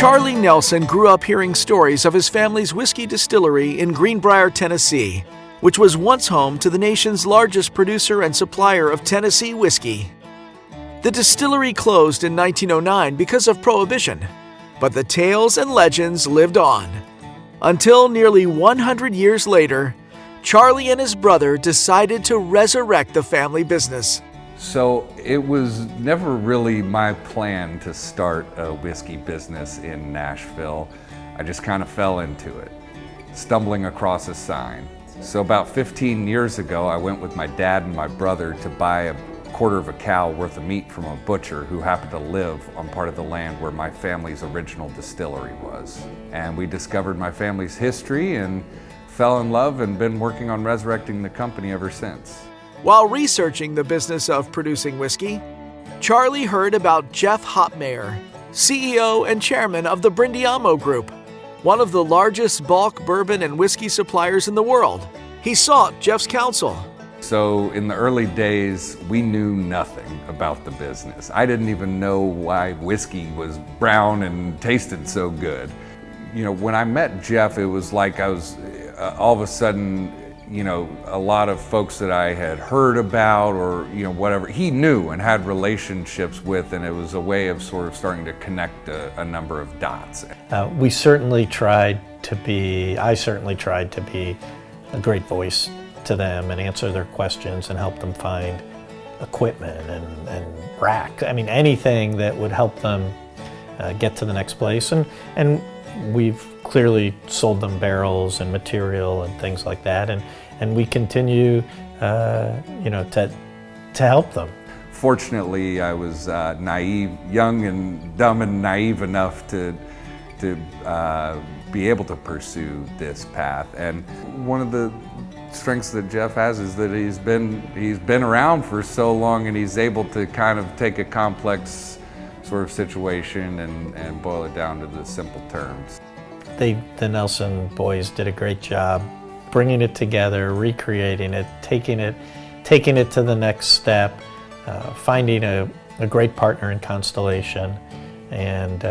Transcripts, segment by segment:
Charlie Nelson grew up hearing stories of his family's whiskey distillery in Greenbrier, Tennessee, which was once home to the nation's largest producer and supplier of Tennessee whiskey. The distillery closed in 1909 because of Prohibition, but the tales and legends lived on. Until nearly 100 years later, Charlie and his brother decided to resurrect the family business. So it was never really my plan to start a whiskey business in Nashville. I just kind of fell into it, stumbling across a sign. So about 15 years ago, I went with my dad and my brother to buy a quarter of a cow worth of meat from a butcher who happened to live on part of the land where my family's original distillery was. And we discovered my family's history and fell in love and been working on resurrecting the company ever since. While researching the business of producing whiskey, Charlie heard about Jeff Hopmeyer, CEO and chairman of the Brindiamo Group, one of the largest bulk bourbon and whiskey suppliers in the world. He sought Jeff's counsel. So in the early days, we knew nothing about the business. I didn't even know why whiskey was brown and tasted so good. You know, when I met Jeff, it was like I was all of a sudden, a lot of folks that I had heard about or, whatever, he knew and had relationships with, and it was a way of sort of starting to connect a number of dots. I certainly tried to be a great voice to them and answer their questions and help them find equipment and rack. I mean, anything that would help them get to the next place. And we've clearly sold them barrels and material and things like that. And we continue, to help them. Fortunately, I was young and dumb and naive enough to be able to pursue this path. And one of the strengths that Jeff has is that he's been around for so long, and he's able to kind of take a complex sort of situation and boil it down to the simple terms. The Nelson boys did a great job bringing it together, recreating it, taking it to the next step, finding a great partner in Constellation, and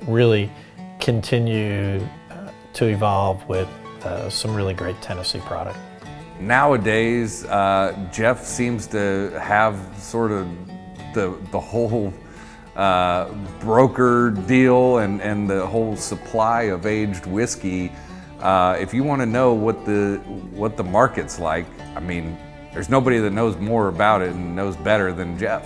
really continue to evolve with some really great Tennessee product. Nowadays, Jeff seems to have sort of the whole broker deal and the whole supply of aged whiskey. If you want to know what the market's like, I mean, there's nobody that knows more about it and knows better than Jeff.